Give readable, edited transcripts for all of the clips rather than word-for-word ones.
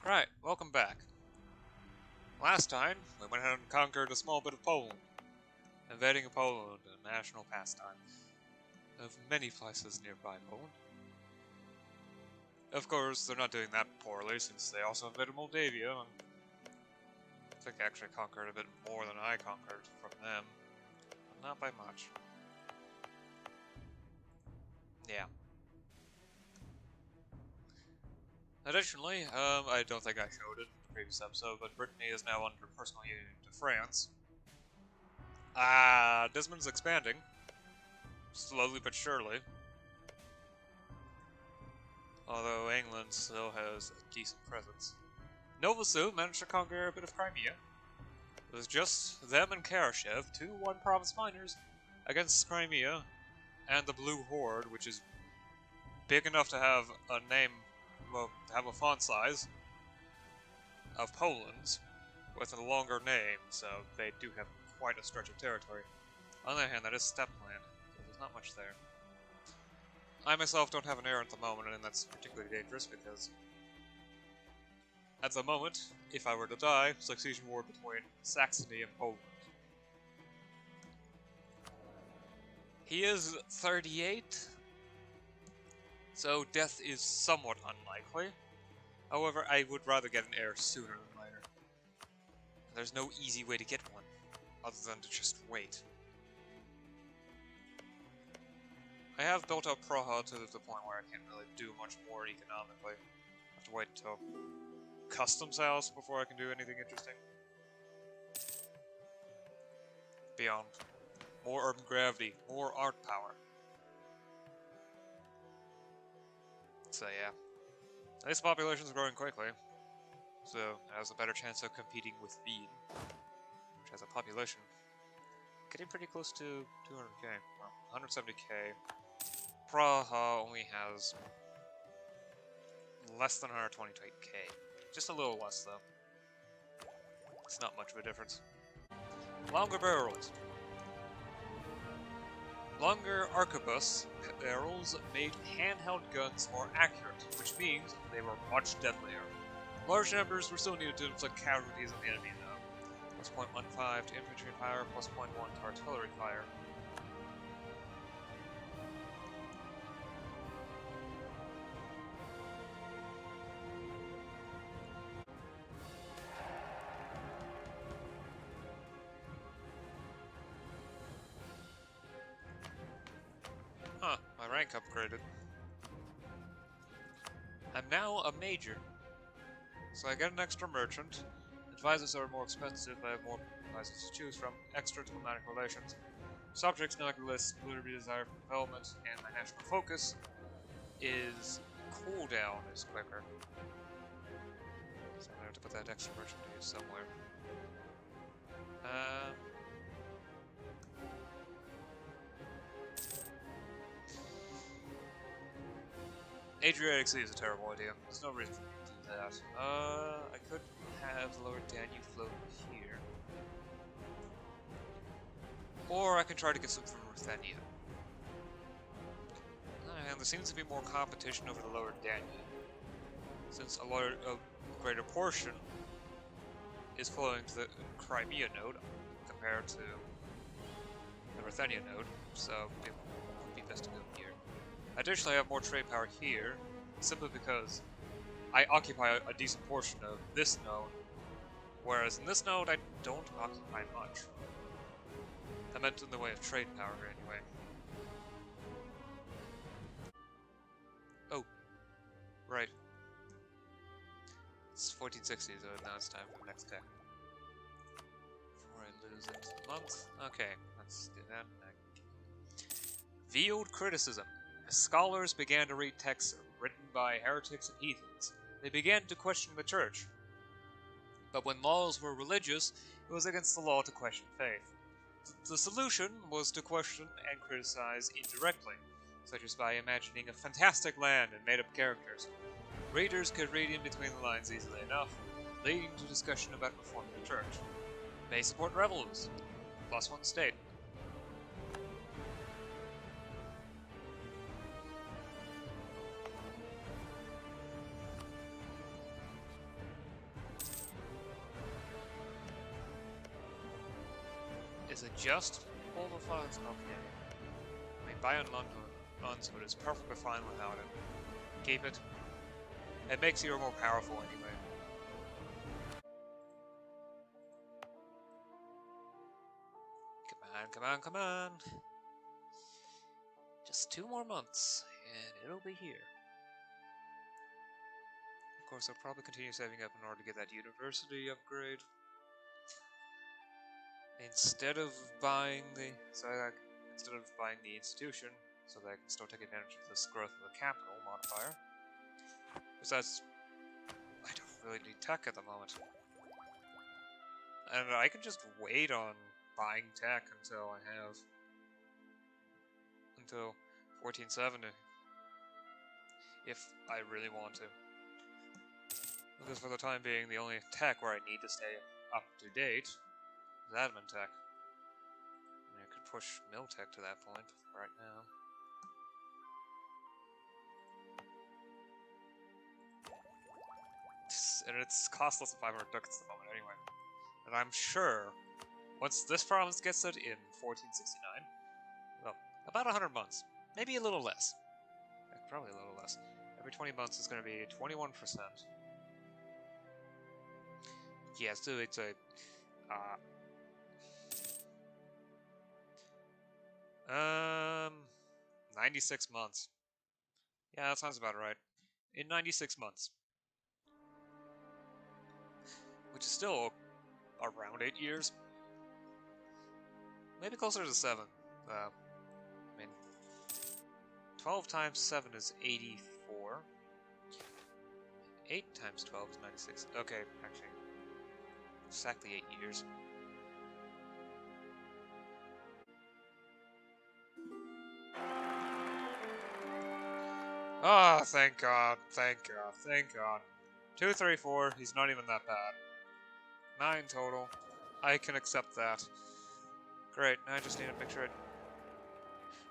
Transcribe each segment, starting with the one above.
Right, welcome back. Last time, we went ahead and conquered a small bit of Poland. Invading Poland, a national pastime of many places nearby Poland. Of course, they're not doing that poorly, since they also invaded Moldavia, and I think I actually conquered a bit more than I conquered from them. But not by much. Yeah. Additionally, I don't think I showed it in the previous episode, but Brittany is now under personal union to France. Desmond's expanding. Slowly but surely. Although England still has a decent presence. Novosu managed to conquer a bit of Crimea. It was just them and Karashev, two one-province miners, against Crimea and the Blue Horde, which is big enough to have a name, well, have a font size of Poland, with a longer name, so they do have quite a stretch of territory. On the other hand, that is steppe land, so there's not much there. I myself don't have an heir at the moment, and that's particularly dangerous because at the moment, if I were to die, succession war between Saxony and Poland. He is 38, so death is somewhat unlikely. However, I would rather get an heir sooner than later. There's no easy way to get one, other than to just wait. I have built up Praha to the point where I can't really do much more economically. I have to wait until Customs House before I can do anything interesting. Beyond. More urban gravity, more art power. So yeah. At least the population is growing quickly. So it has a better chance of competing with Wien, which has a population getting pretty close to 200k. Well, 170k. Praha only has less than 128k. Just a little less, though. It's not much of a difference. Longer barrels. Longer arquebus barrels made handheld guns more accurate, which means they were much deadlier. Large numbers were still needed to inflict casualties on the enemy, though. Plus 0.15 to infantry fire, plus 0.1 to artillery fire. Huh, my rank upgraded. I'm now a major. So I get an extra merchant. Advisors are more expensive, I have more advisors to choose from. Extra diplomatic relations. Subjects no longer less liberty, desire for development, and my national focus is cooldown is quicker. So I'm gonna have to put that extra merchant to use somewhere. Adriatic Sea is a terrible idea. There's no reason for me to do that. I could have Lower Danube float here. Or I can try to get some from Ruthenia. And there seems to be more competition over the Lower Danube, since a greater portion is flowing to the Crimea node compared to the Ruthenia node, so it would be best to go here. Additionally, I have more trade power here, simply because I occupy a decent portion of this node, whereas in this node I don't occupy much. I meant in the way of trade power, anyway. Oh, right. It's 1460, so now it's time for the next guy. Before I lose it a month. Okay, let's do that. Veiled criticism. As scholars began to read texts written by heretics and heathens, they began to question the church. But when laws were religious, it was against the law to question faith. The solution was to question and criticize indirectly, such as by imagining a fantastic land and made-up characters. Readers could read in between the lines easily enough, leading to discussion about reforming the church. May support rebels. +1 state. Is it just all the funds? Okay. I mean, buy on months, but it's perfectly fine without it. Keep it. It makes you more powerful anyway. Come on, come on, come on. Just 2 more months, and it'll be here. Of course, I'll probably continue saving up in order to get that university upgrade. Instead of buying the institution, so that I can still take advantage of this growth of the capital modifier. Besides, I don't really need tech at the moment. And I can just wait on buying tech until 1470, if I really want to. Because for the time being, the only tech where I need to stay up to date is admin tech. I mean, I could push mill tech to that point right now. And it's cost less than 500 ducats at the moment anyway. And I'm sure, once this province gets it in 1469, well, about 100 months. Maybe a little less. Probably a little less. Every 20 months is going to be 21%. Yeah, so it's a... 96 months. Yeah, that sounds about right. In 96 months. Which is still around 8 years. Maybe closer to 7. I mean, 12 times 7 is 84. 8 times 12 is 96. Okay, actually, exactly 8 years. Ah, oh, thank God, thank God, thank God. 2, 3, 4, he's not even that bad. 9 total. I can accept that. Great, now I just need to make sure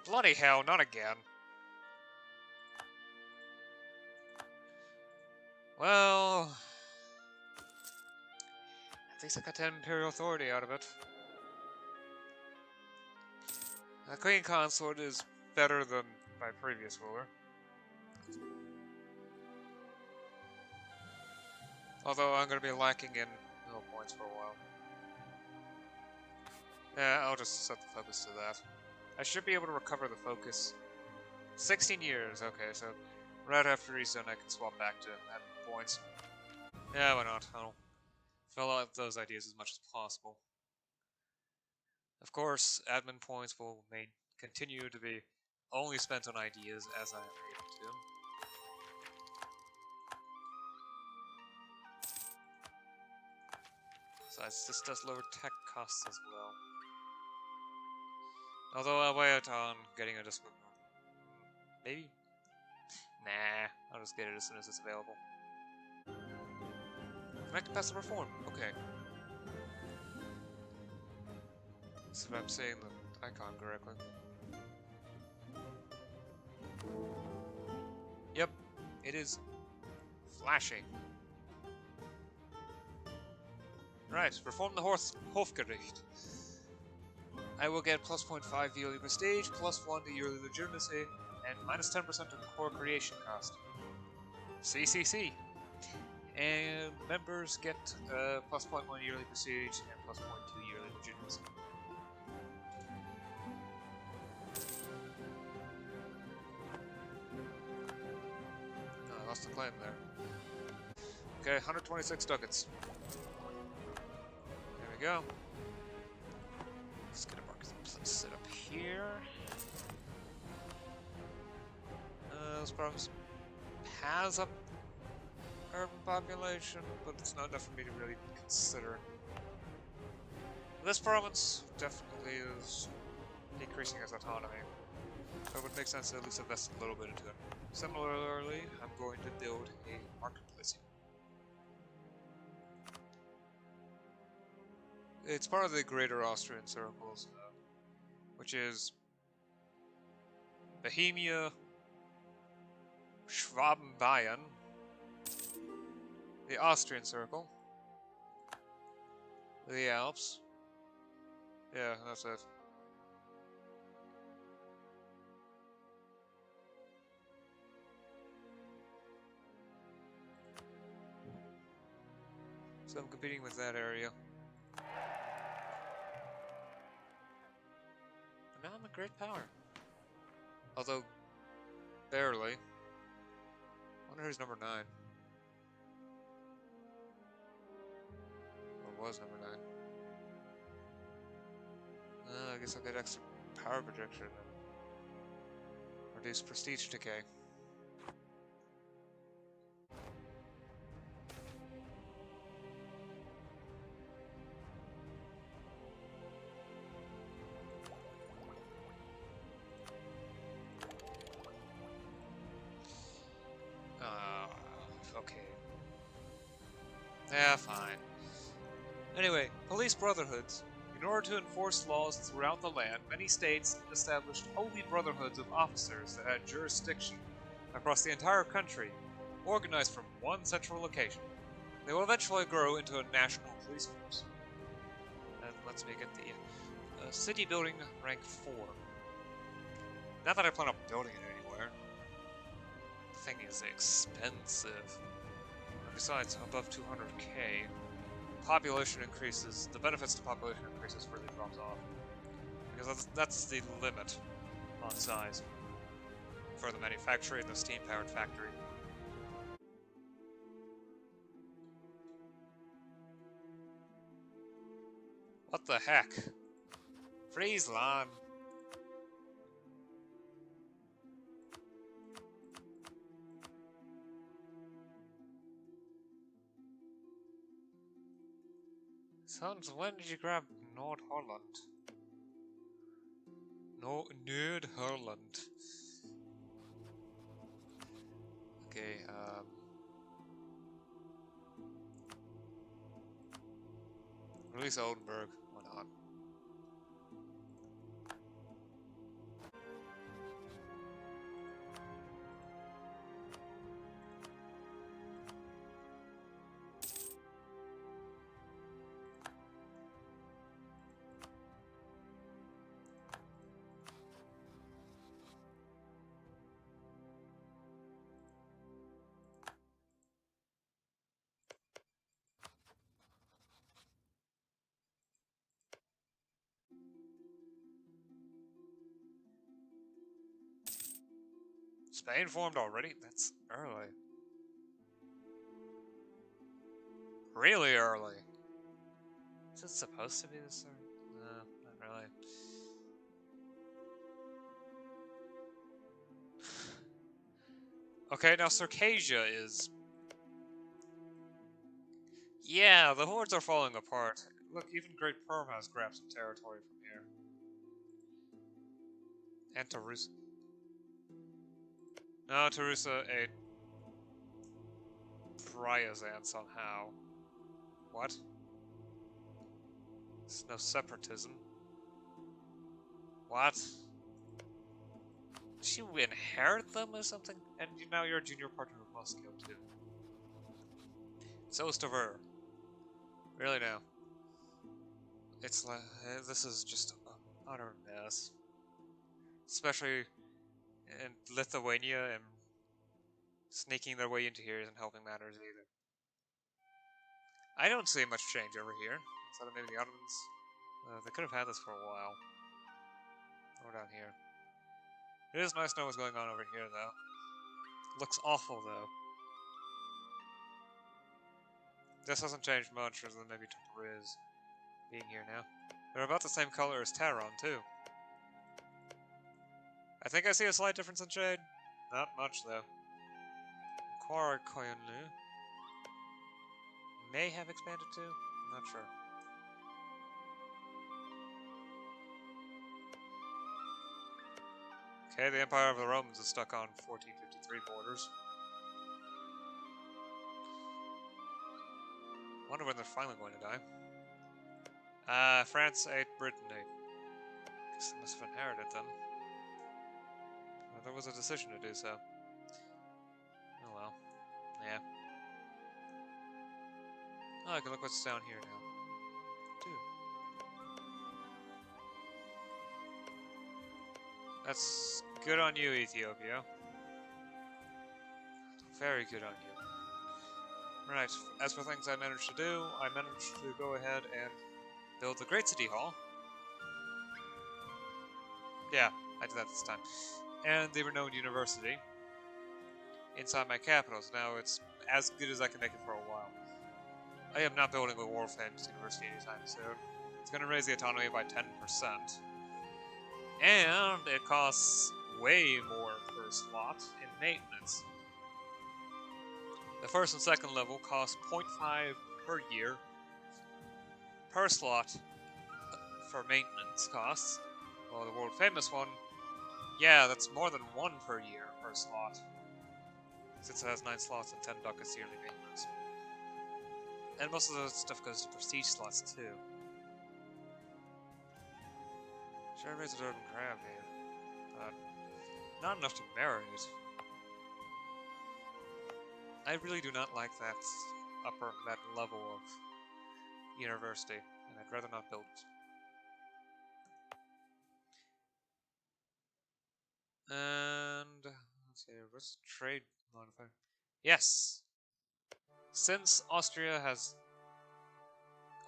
Bloody hell, not again. Well... At least I got 10 Imperial Authority out of it. The Queen Consort is better than my previous ruler. Although I'm going to be lacking in mill points for a while. Yeah, I'll just set the focus to that. I should be able to recover the focus. 16 years, okay, so right after rezone I can swap back to admin points. Yeah, why not? I'll fill out those ideas as much as possible. Of course, admin points will continue to be only spent on ideas as I am able to. Besides, this does lower tech costs as well. Although I'll wait on getting a discipline. Maybe? Nah, I'll just get it as soon as it's available. Connect to passive reform. Okay. So if I'm saying the icon correctly. Yep, it is flashing. Right, reform the Hofgericht. I will get plus 0.5 yearly prestige, plus 1 to yearly legitimacy, and minus 10% to core creation cost. CCC. And members get plus 0.1 yearly prestige and plus 0.2 yearly legitimacy. Oh, I lost the claim there. Okay, 126 ducats. There we go. Just gonna mark some set up here. This province has a urban population, but it's not enough for me to really consider. This province definitely is decreasing its autonomy, so it would make sense to at least invest a little bit into it. Similarly, I'm going to build a marketplace here. It's part of the greater Austrian circles, which is Bohemia, Schwaben, Bayern, the Austrian circle, the Alps, Yeah, that's it. So I'm competing with that area. And now I'm a great power. Although, barely. I wonder who's number 9. Or was number 9. I guess I'll get extra power projection and reduce prestige decay. Okay. Yeah, fine. Anyway, police brotherhoods. In order to enforce laws throughout the land, many states established holy brotherhoods of officers that had jurisdiction across the entire country, organized from one central location. They will eventually grow into a national police force. And let's make it the city building rank 4. Not that I plan on building it anywhere. The thing is expensive. And besides, above 200k, population increases, the benefits to population increases really drops off. Because that's the limit on size for the manufacturing the steam-powered factory. What the heck? Friesland! Sons, when did you grab Nord Holland? No, Nord Holland. Okay, release Oldenburg. Why not? Spain formed already? That's early. Really early. Is it supposed to be this early? No, not really. Okay, now Circassia is... Yeah, the hordes are falling apart. Look, even Great Perm has grabbed some territory from here. And Tarusa. No, Tarusa ate Ryazan somehow. What? There's no separatism. What? Did you inherit them or something? And now you're a junior partner of Moscow too. So is Tver. Really now. It's like, this is just an utter mess. Especially in Lithuania and sneaking their way into here isn't helping matters either. I don't see much change over here. Outside of maybe the Ottomans. They could have had this for a while. Or down here. It is nice to know what's going on over here, though. Looks awful, though. This hasn't changed much, other than maybe Tabriz being here now. They're about the same color as Taron, too. I think I see a slight difference in shade. Not much, though. Koyunlu may have expanded too. I'm not sure. Okay, the Empire of the Romans is stuck on 1453 borders. Wonder when they're finally going to die. France 8, Britain 8. Guess they must have inherited them. Well, there was a decision to do so. Oh well. Yeah. Oh, I can look what's down here now. Too. That's good on you, Ethiopia. Very good on you. Right, as for things I managed to do, I managed to go ahead and build the Great City Hall. Yeah, I did that this time. And the renowned university inside my capital, so now it's as good as I can make it for a while. I am not building a world-famous university anytime soon. It's going to raise the autonomy by 10%. And it costs way more per slot in maintenance. The first and second level cost 0.5 per year per slot for maintenance costs. Well, the world-famous one, yeah, that's more than 1 per year per slot. Since it has 9 slots and 10 ducats yearly maintenance. And most of the stuff goes to prestige slots too. Sure, raise a urban crab here, but not enough to merit it. I really do not like that that level of university, and I'd rather not build it. And let's see, what's trade modifier? Yes! Since Austria has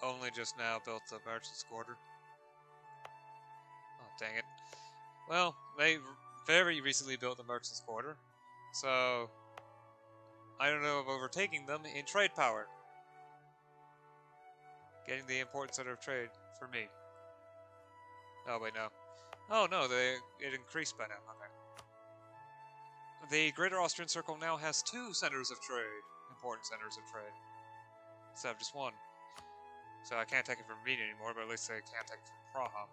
only just now built the Merchant's Quarter. Oh, dang it. Well, they very recently built the Merchant's Quarter, so I don't know of overtaking them in trade power. Getting the important center of trade for me. Oh, wait, no. Oh, no, it increased by now. Okay. The Greater Austrian Circle now has 2 centers of trade, important centers of trade, instead of just 1. So I can't take it from Vienna anymore, but at least I can't take it from Praha.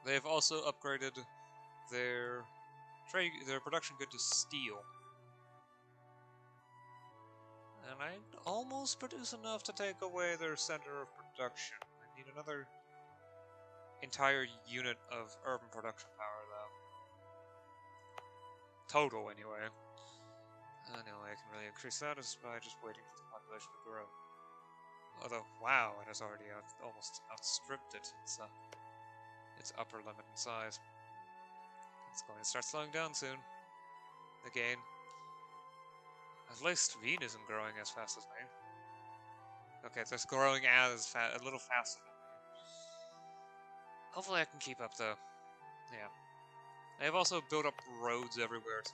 They've also upgraded their production good to steel. And I almost produce enough to take away their center of production. I need another entire unit of urban production power, though. Total, anyway. Anyway, I can really increase that is by just waiting for the population to grow. Although, wow, it has already almost outstripped its upper limit in size. It's going to start slowing down soon. Again. At least Wien isn't growing as fast as me. Okay, so it's growing a little faster than me. Hopefully I can keep up, though. Yeah. They've also built up roads everywhere to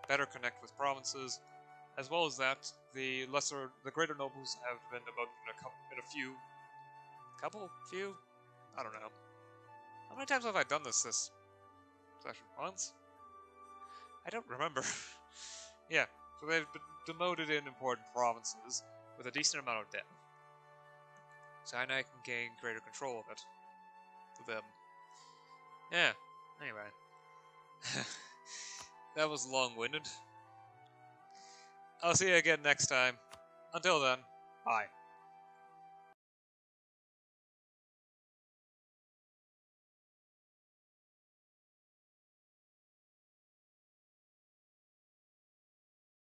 better connect with provinces. As well as that, the greater nobles have been demoted in a few. I don't know. How many times have I done this session? Once? I don't remember. Yeah, so they've been demoted in important provinces with a decent amount of debt. So now I can gain greater control of it. Them. Yeah, anyway. That was long-winded. I'll see you again next time. Until then, bye.